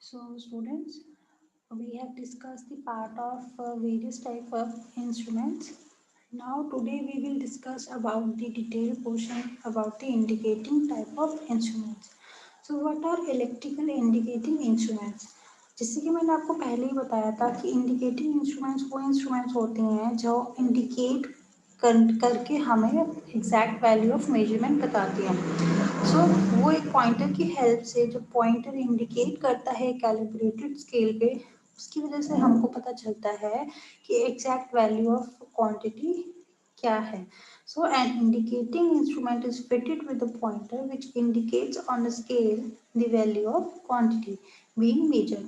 So students, we have discussed the part of various type of instruments. Now today we will discuss about the detailed portion about the indicating type of instruments. So what are electrical indicating instruments? जैसे कि मैंने आपको पहले ही बताया था कि indicating instruments वो instruments होते हैं जो इंडिकेट करके हमें एग्जैक्ट वैल्यू ऑफ मेजरमेंट बताती हैं। सो वो एक पॉइंटर की हेल्प से जो पॉइंटर इंडिकेट करता है कैलिब्रेटेड स्केल पे, उसकी वजह से हमको पता चलता है कि एग्जैक्ट वैल्यू ऑफ क्वांटिटी क्या है। So an indicating instrument is fitted with a pointer which indicates on a scale the value of quantity being measured.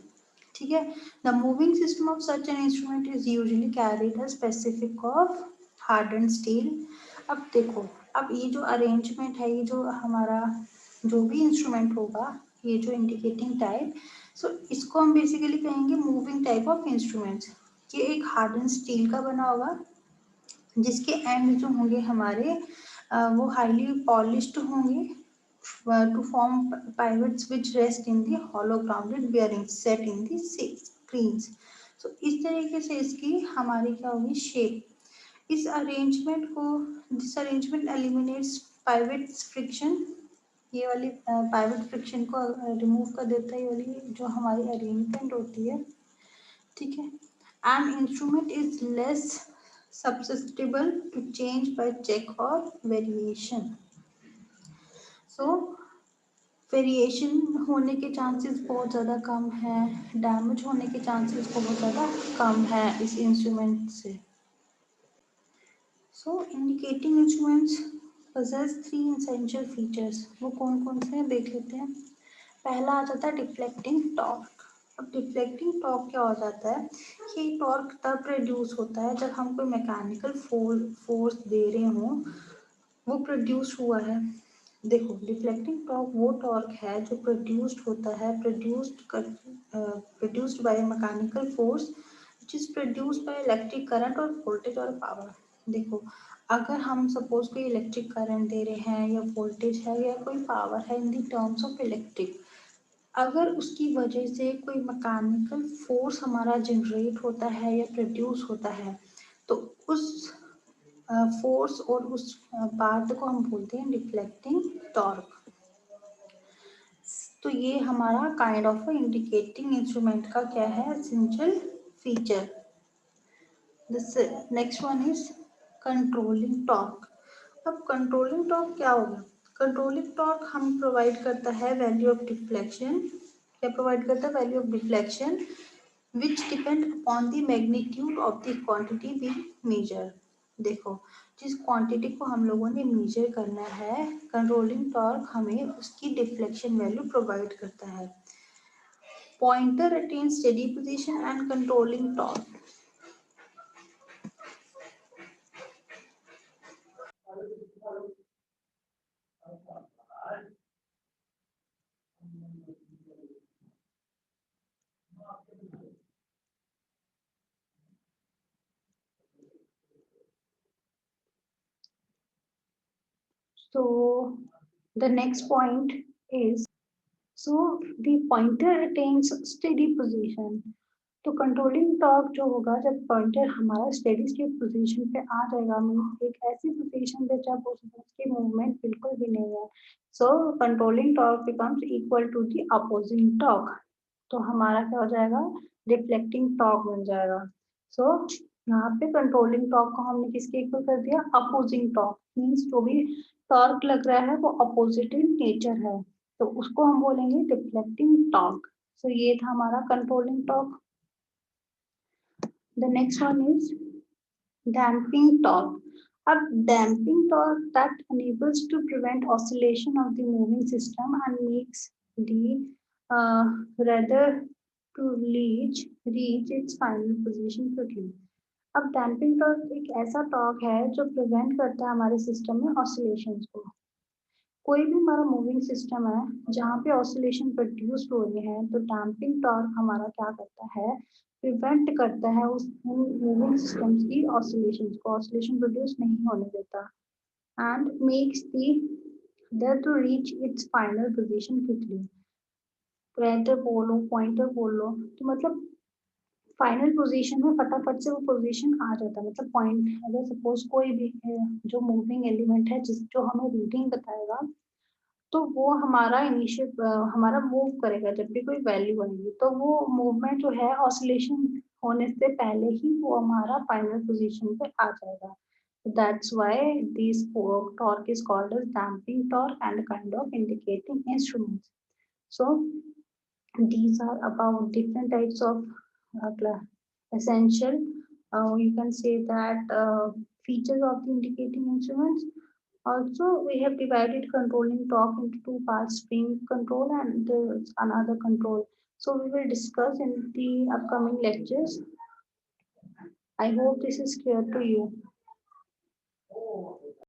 ठीक है। The moving system of such an instrument is usually carried a specific of harden steel. अब देखो, अब ये जो arrangement है, ये जो हमारा जो भी इंस्ट्रूमेंट होगा, ये जो इंडिकेटिंग टाइप, सो इसको हम बेसिकली कहेंगे मूविंग टाइप ऑफ इंस्ट्रूमेंट्स। ये एक हार्डन स्टील का बना होगा जिसके एंड जो होंगे हमारे वो हाईली पॉलिश्ड होंगे to form pivots which rest in the hollow grounded bearings set in the screens। सो इस तरीके से इसकी हमारी क्या होगी शेप। इस अरेंजमेंट को this arrangement eliminates pivot friction. ये वाली पाइवट फ्रिक्शन को रिमूव कर देता है, ये वाली जो हमारी अरेंजमेंट होती है। ठीक है। And instrument is less susceptible to change by check और वेरिएशन। सो वेरिएशन होने के चांसेस बहुत ज़्यादा कम है, डैमेज होने के चांसेस बहुत ज़्यादा कम है इस इंस्ट्रूमेंट से। So indicating instruments possess three essential features. वो कौन कौन से हैं देख लेते हैं। पहला आ जाता है डिफ्लेक्टिंग टॉर्क। अब डिफ्लेक्टिंग टॉर्क क्या हो जाता है कि टॉर्क तब प्रोड्यूस होता है जब हम कोई मैकेनिकल फोर्स दे रहे हों, वो प्रोड्यूस हुआ है। देखो, डिफ्लेक्टिंग टॉर्क वो टॉर्क है जो प्रोड्यूस्ड होता है, produced by mechanical force which is produced by electric current और वोल्टेज और पावर। देखो, अगर हम सपोज कोई इलेक्ट्रिक करंट दे रहे हैं या वोल्टेज है या कोई पावर है इन दी टर्म्स ऑफ इलेक्ट्रिक, अगर उसकी वजह से कोई मैकेनिकल फोर्स हमारा जनरेट होता है या प्रोड्यूस होता है, तो उस फोर्स और उस पार्ट को हम बोलते हैं डिफ्लेक्टिंग टॉर्क। तो ये हमारा काइंड ऑफ इंडिकेटिंग इंस्ट्रूमेंट का क्या है essential feature. This next one is controlling torque. अब कंट्रोलिंग टॉर्क क्या होगा। कंट्रोलिंग टॉर्क हम प्रोवाइड करता है वैल्यू ऑफ डिफ्लेक्शन। क्या प्रोवाइड करता है value of deflection which depend upon the magnitude of the quantity being measured। देखो, जिस क्वांटिटी को हम लोगों ने मेजर करना है, कंट्रोलिंग टॉर्क हमें उसकी डिफ्लेक्शन वैल्यू प्रोवाइड करता है। Pointer attain steady position and controlling torque. So the next point is, so the pointer attains steady position। तो कंट्रोलिंग टॉर्क जो होगा जब पॉइंटर हमारा स्टेडी स्टेट पोजीशन पे आ जाएगा, मीन्स एक ऐसी पोजीशन पे जब उसकी मूवमेंट बिल्कुल भी नहीं है, so controlling torque becomes equal to the opposing torque. तो हमारा क्या हो जाएगा, रिफ्लेक्टिंग टॉर्क बन जाएगा। सो यहाँ पे कंट्रोलिंग टॉर्क को हमने किसके इक्वल कर दिया, अपोजिंग टॉर्क। मीन्स जो भी टॉर्क लग रहा है वो अपोजिट इन नेचर है, तो उसको हम बोलेंगे रिफ्लेक्टिंग टॉर्क। सो ये था हमारा controlling torque. The next one is damping torque. A damping torque that enables to prevent oscillation of the moving system and makes the rudder to reach its final position quickly। अब damping torque एक ऐसा torque है जो prevent करता है हमारे system में oscillations को। कोई भी हमारा मूविंग सिस्टम है जहाँ पे ऑसिलेशन प्रोड्यूस हो रहे हैं, तो डैम्पिंग टॉर्क हमारा क्या करता है, प्रिवेंट करता है उस मूविंग सिस्टम्स की ऑसिलेशन को, ऑसिलेशन प्रोड्यूस नहीं होने देता, and makes the two reach its final position quickly. Pointer बोलो, पॉइंटर बोलो, तो मतलब फाइनल पोजीशन में फटाफट से वो पोजीशन आ जाता है। मतलब पॉइंट, अगर सपोज कोई भी जो मूविंग एलिमेंट है जिस जो हमें रीडिंग बताएगा, तो वो हमारा इनिशियल हमारा मूव करेगा जब भी कोई वैल्यू आएगी, तो वो मूवमेंट जो है ऑसिलेशन होने से पहले ही वो हमारा फाइनल पोजीशन पे आ जाएगा। That's why this torque is called as damping torque and kind of indicating instruments. So these are about different types of essential, you can say that features of the indicating instruments. Also, we have divided controlling torque into two parts, spring control and another control. So we will discuss in the upcoming lectures. I hope this is clear to you.